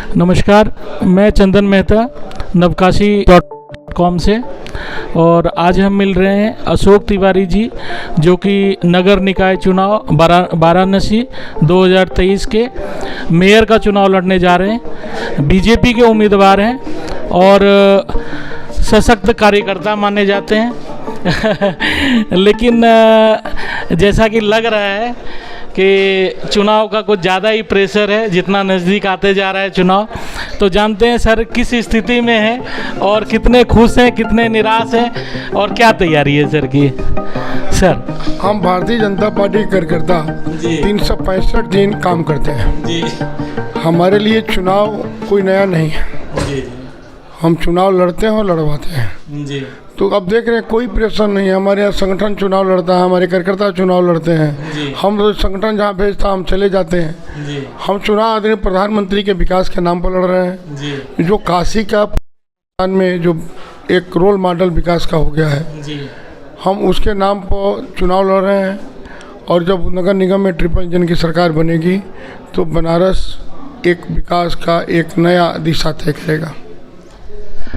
नमस्कार, मैं चंदन मेहता नवकाशी.com से, और आज हम मिल रहे हैं अशोक तिवारी जी, जो कि नगर निकाय चुनाव वाराणसी 2023 के मेयर का चुनाव लड़ने जा रहे हैं। बीजेपी के उम्मीदवार हैं और सशक्त कार्यकर्ता माने जाते हैं लेकिन जैसा कि लग रहा है कि चुनाव का कुछ ज़्यादा ही प्रेशर है, जितना नज़दीक आते जा रहा है चुनाव। तो जानते हैं सर किस स्थिति में हैं और कितने खुश हैं, कितने निराश हैं और क्या तैयारी है सर की। सर, हम भारतीय जनता पार्टी कार्यकर्ता 365 दिन काम करते हैं जी। हमारे लिए चुनाव कोई नया नहीं है जी। हम चुनाव लड़ते हैं और लड़वाते हैं जी। तो अब देख रहे हैं कोई प्रेशर नहीं है। हमारे यहाँ संगठन चुनाव लड़ता है, हमारे कार्यकर्ता चुनाव लड़ते हैं जी। हम संगठन जहाँ भेजता हम चले जाते हैं जी। हम चुनाव आदरणीय प्रधानमंत्री के विकास के नाम पर लड़ रहे हैं जी। जो काशी का में जो एक रोल मॉडल विकास का हो गया है जी, हम उसके नाम पर चुनाव लड़ रहे हैं। और जब नगर निगम में ट्रिपल इंजन की सरकार बनेगी तो बनारस एक विकास का एक नया दिशा तय करेगा।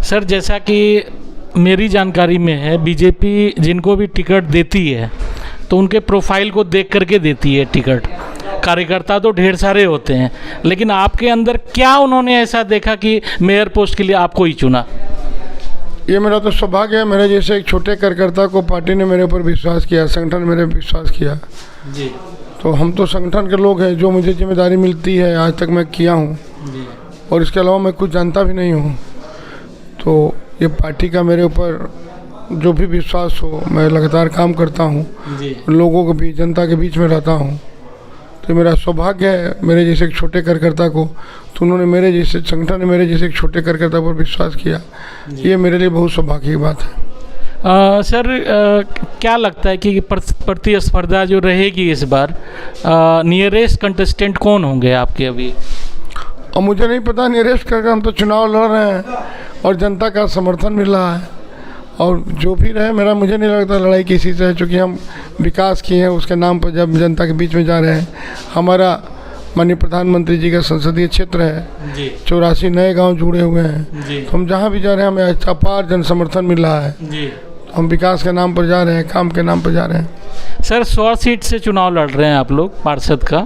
सर, जैसा कि मेरी जानकारी में है, बीजेपी जिनको भी टिकट देती है तो उनके प्रोफाइल को देख करके देती है टिकट। कार्यकर्ता तो ढेर सारे होते हैं, लेकिन आपके अंदर क्या उन्होंने ऐसा देखा कि मेयर पोस्ट के लिए आपको ही चुना? ये मेरा तो सौभाग्य है। मेरे जैसे एक छोटे कार्यकर्ता को पार्टी ने मेरे ऊपर विश्वास किया, संगठन मेरे पर विश्वास किया जी। तो हम तो संगठन के लोग हैं, जो मुझे जिम्मेदारी मिलती है आज तक मैं किया हूँ और इसके अलावा मैं कुछ जानता भी नहीं हूँ। तो ये पार्टी का मेरे ऊपर जो भी विश्वास हो, मैं लगातार काम करता हूँ, लोगों के बीच, जनता के बीच में रहता हूँ। तो मेरा सौभाग्य है मेरे जैसे एक छोटे कार्यकर्ता को, तो उन्होंने मेरे जैसे संगठन ने मेरे जैसे एक छोटे कार्यकर्ता पर विश्वास किया। ये मेरे लिए बहुत सौभाग्य की बात है। सर, क्या लगता है कि प्रतिस्पर्धा जो रहेगी इस बार, नियरेस्ट कंटेस्टेंट कौन होंगे आपके अभी? और मुझे नहीं पता नियरेस्ट करके, हम तो चुनाव लड़ रहे हैं और जनता का समर्थन मिल रहा है। और जो भी रहे, मुझे नहीं लगता लड़ाई किसी से है, चूँकि हम विकास किए हैं उसके नाम पर जब जनता के बीच में जा रहे हैं। हमारा माननीय प्रधानमंत्री जी का संसदीय क्षेत्र है, 84 नए गांव जुड़े हुए हैं। तो हम जहां भी जा रहे हैं हमें अपार जन समर्थन मिल रहा है जी। तो हम विकास के नाम पर जा रहे हैं, काम के नाम पर जा रहे हैं। सर, 100 सीट से चुनाव लड़ रहे हैं आप लोग पार्षद का,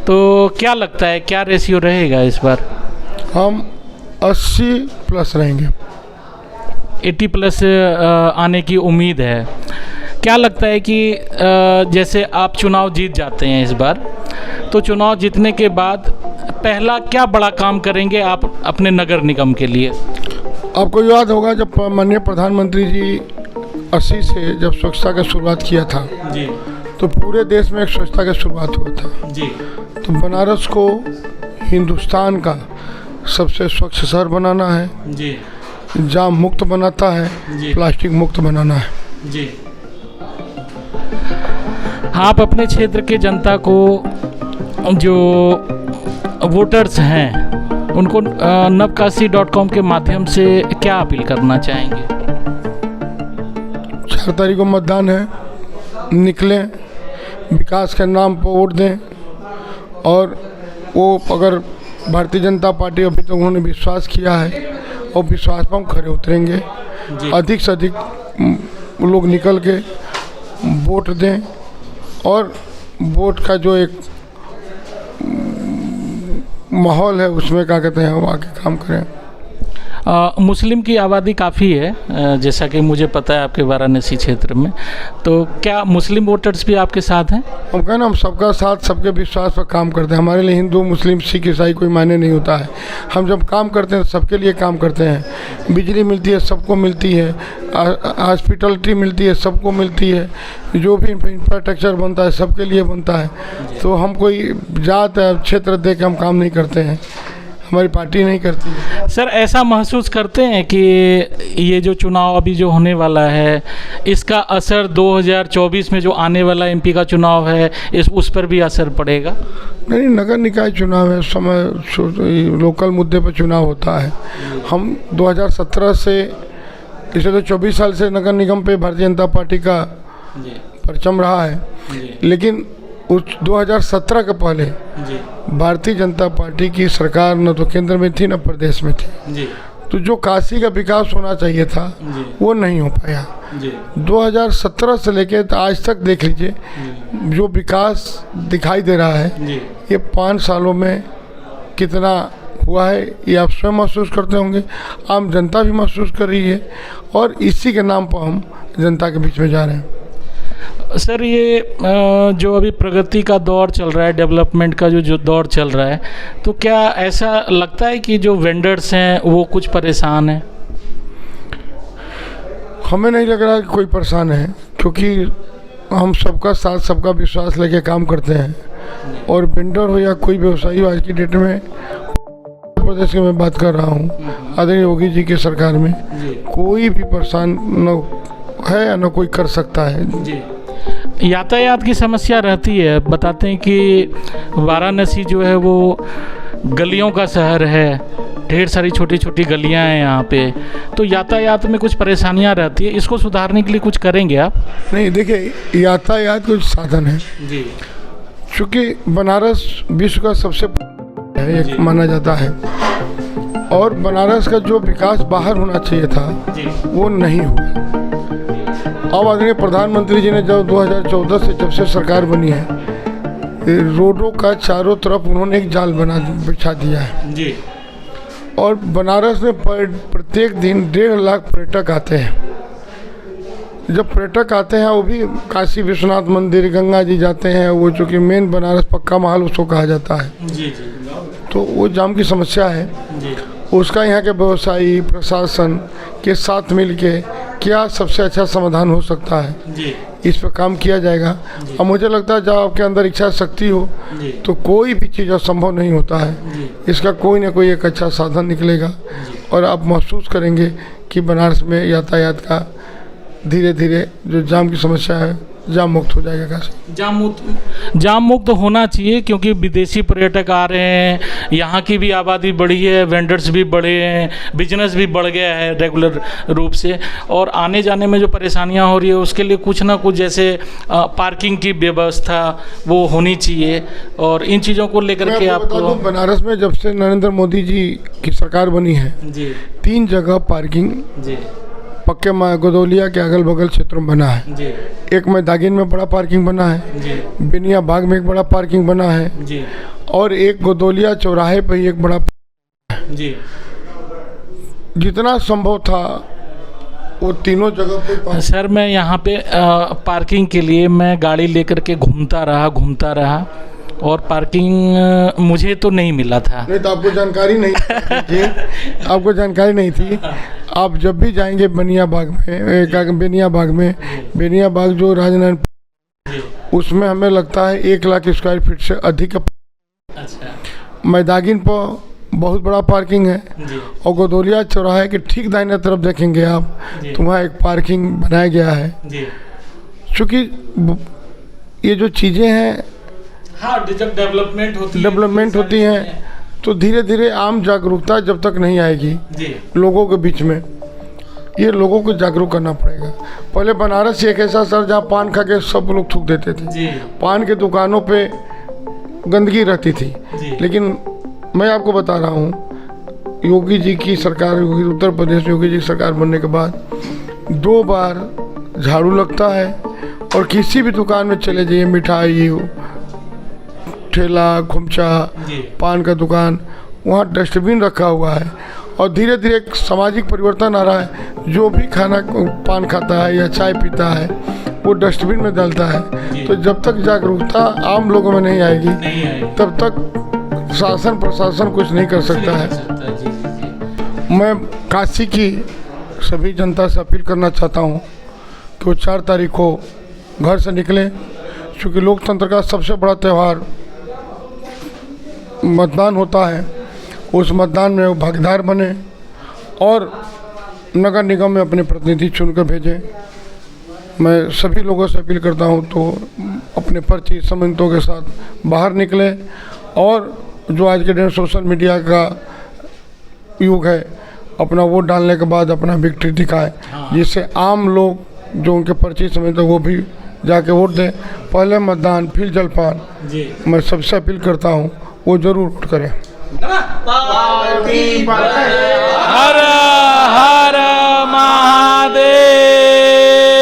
तो क्या लगता है क्या रेशियो रहेगा इस बार? हम 80 प्लस रहेंगे। 80 प्लस आने की उम्मीद है। क्या लगता है कि जैसे आप चुनाव जीत जाते हैं इस बार, तो चुनाव जीतने के बाद पहला क्या बड़ा काम करेंगे आप अपने नगर निगम के लिए? आपको याद होगा जब माननीय प्रधानमंत्री जी 80 से जब स्वच्छता की शुरुआत किया था जी, तो पूरे देश में एक स्वच्छता की शुरुआत हुआ था जी। तो बनारस को हिंदुस्तान का सबसे स्वच्छ शहर बनाना है जी, जाम मुक्त बनाता है जी, प्लास्टिक मुक्त बनाना है जी। आप अपने क्षेत्र के जनता को, जो वोटर्स हैं, उनको नवकाशी.com के माध्यम से क्या अपील करना चाहेंगे? 4 तारीख को मतदान है, निकलें, विकास के नाम पर वोट दें। और वो अगर भारतीय जनता पार्टी अभी तक उन्होंने विश्वास किया है और विश्वास पर हम खरे उतरेंगे। अधिक से अधिक लोग निकल के वोट दें और वोट का जो एक माहौल है उसमें क्या कहते हैं, वो आके काम करें। मुस्लिम की आबादी काफ़ी है, जैसा कि मुझे पता है आपके वाराणसी क्षेत्र में, तो क्या मुस्लिम वोटर्स भी आपके साथ हैं? हम कहना हम सबका साथ, सबके विश्वास पर काम करते हैं। हमारे लिए हिंदू, मुस्लिम, सिख, ईसाई कोई मायने नहीं होता है। हम जब काम करते हैं सबके लिए काम करते हैं। बिजली मिलती है सबको मिलती है, हॉस्पिटलिटी मिलती है सबको मिलती है, जो भी इंफ्रास्ट्रक्चर बनता है सबके लिए बनता है। तो हम कोई जात क्षेत्र दे के हम काम नहीं करते हैं, हमारी पार्टी नहीं करती है। सर, ऐसा महसूस करते हैं कि ये जो चुनाव अभी जो होने वाला है, इसका असर 2024 में जो आने वाला एमपी का चुनाव है उस पर भी असर पड़ेगा? नहीं, नगर निकाय चुनाव है, समय लोकल मुद्दे पर चुनाव होता है। हम 2017 से, इसे तो 24 साल से नगर निगम पे भारतीय जनता पार्टी का परचम रहा है, लेकिन उस 2017 के पहले जी भारतीय जनता पार्टी की सरकार न तो केंद्र में थी न प्रदेश में थी, जी तो जो काशी का विकास होना चाहिए था जी वो नहीं हो पाया। जी 2017 से लेके आज तक देख लीजिए जो विकास दिखाई दे रहा है जी ये 5 सालों में कितना हुआ है ये आप स्वयं महसूस करते होंगे, आम जनता भी महसूस कर रही है और इसी के नाम पर हम जनता के बीच में जा रहे हैं। सर, ये जो अभी प्रगति का दौर चल रहा है, डेवलपमेंट का जो दौर चल रहा है, तो क्या ऐसा लगता है कि जो वेंडर्स हैं वो कुछ परेशान हैं? हमें नहीं लग रहा कि कोई परेशान है, क्योंकि हम सबका साथ सबका विश्वास लेके काम करते हैं और वेंडर हो या कोई व्यवसायी हो, आज की डेट में प्रदेश की मैं बात कर रहा हूँ, आदरणीय योगी जी की सरकार में कोई भी परेशान न है या न कोई कर सकता है। जी, यातायात की समस्या रहती है। बताते हैं कि वाराणसी जो है वो गलियों का शहर है, ढेर सारी छोटी छोटी गलियां हैं यहाँ पे, तो यातायात में कुछ परेशानियाँ रहती है। इसको सुधारने के लिए कुछ करेंगे आप? नहीं, देखिए यातायात कुछ साधन है जी, चूँकि बनारस विश्व का सबसे है एक माना जाता है और बनारस का जो विकास बाहर होना चाहिए था वो नहीं हुआ। अब आदरणीय प्रधानमंत्री जी ने जब 2014 से जब से सरकार बनी है, रोडों का चारों तरफ उन्होंने एक जाल बिछा दिया है जी, और बनारस में प्रत्येक दिन 1.5 लाख पर्यटक आते हैं। जब पर्यटक आते हैं वो भी काशी विश्वनाथ मंदिर, गंगा जी जाते हैं, वो चूँकि मेन बनारस पक्का महल उसको कहा जाता है, जी जी, तो वो जाम की समस्या है जी, उसका यहाँ के व्यवसायी प्रशासन के साथ मिलके क्या सबसे अच्छा समाधान हो सकता है जी, इस पर काम किया जाएगा। और मुझे लगता है जब आपके अंदर इच्छा शक्ति हो जी, तो कोई भी चीज़ असंभव नहीं होता है। जी, इसका कोई ना कोई एक अच्छा साधन निकलेगा और आप महसूस करेंगे कि बनारस में यातायात का धीरे धीरे जो जाम की समस्या है जाम मुक्त हो जाएगा। काशी जाम मुक्त होना चाहिए, क्योंकि विदेशी पर्यटक आ रहे हैं, यहाँ की भी आबादी बढ़ी है, वेंडर्स भी बढ़े हैं, बिजनेस भी बढ़ गया है रेगुलर रूप से, और आने जाने में जो परेशानियाँ हो रही है उसके लिए कुछ ना कुछ जैसे पार्किंग की व्यवस्था वो होनी चाहिए। और इन चीज़ों को लेकर के आपको बनारस में जब से नरेंद्र मोदी जी की सरकार बनी है जी 3 जगह पार्किंग जी पक्के गोदौलिया के अगल बगल क्षेत्रों में बना है। जी एक मैदागिन में बड़ा पार्किंग बना है, जी बिनिया बाग में एक बड़ा पार्किंग बना है जी और एक गोदौलिया चौराहे पर ही एक बड़ा जी। जितना संभव था वो तीनों जगह पे सर, मैं यहाँ पे पार्किंग के लिए मैं गाड़ी लेकर के घूमता रहा और पार्किंग मुझे तो नहीं मिला था। नहीं तो आपको जानकारी नहीं थी आपको जानकारी नहीं थी। आप जब भी जाएंगे बेनिया बाग में बेनिया बाग जो राजनारायण उसमें हमें लगता है 1 लाख स्क्वायर फीट से अधिक। अच्छा। मैदागिन पर बहुत बड़ा पार्किंग है और गोदौलिया चौराहे के ठीक दाहिने तरफ देखेंगे आप तो वहाँ एक पार्किंग बनाया गया है। क्योंकि ये जो चीज़ें हैं हाँ, जब डेवलपमेंट होती हैं तो धीरे धीरे आम जागरूकता जब तक नहीं आएगी लोगों के बीच में, ये लोगों को जागरूक करना पड़ेगा। पहले बनारस एक ऐसा शहर जहाँ पान खा के सब लोग थूक देते थे, पान के दुकानों पे गंदगी रहती थी। लेकिन मैं आपको बता रहा हूँ योगी जी की सरकार, उत्तर प्रदेश में योगी जी की सरकार बनने के बाद 2 बार झाड़ू लगता है और किसी भी दुकान में चले जाइए, मिठाई हो, ठेला, खुमचा, पान का दुकान, वहाँ डस्टबिन रखा हुआ है और धीरे धीरे एक सामाजिक परिवर्तन आ रहा है। जो भी खाना पान खाता है या चाय पीता है वो डस्टबिन में डालता है। तो जब तक जागरूकता आम लोगों में नहीं आएगी तब तक शासन प्रशासन कुछ नहीं कर सकता है। मैं काशी की सभी जनता से अपील करना चाहता हूँ कि वो 4 तारीख को घर से निकलें, क्योंकि लोकतंत्र का सबसे बड़ा त्यौहार मतदान होता है। उस मतदान में वो भागीदार बने और नगर निगम में अपने प्रतिनिधि चुनकर भेजें। मैं सभी लोगों से अपील करता हूं तो अपने पर्ची संबंधितों के साथ बाहर निकले और जो आज के दिन सोशल मीडिया का युग है, अपना वोट डालने के बाद अपना विक्ट्री दिखाए, जिससे आम लोग जो उनके पर्ची संबंधित वो भी जाके वोट दें। पहले मतदान फिर जलपान। जी मैं सबसे अपील करता हूँ वो ज़रूर वोट करें। पार्टी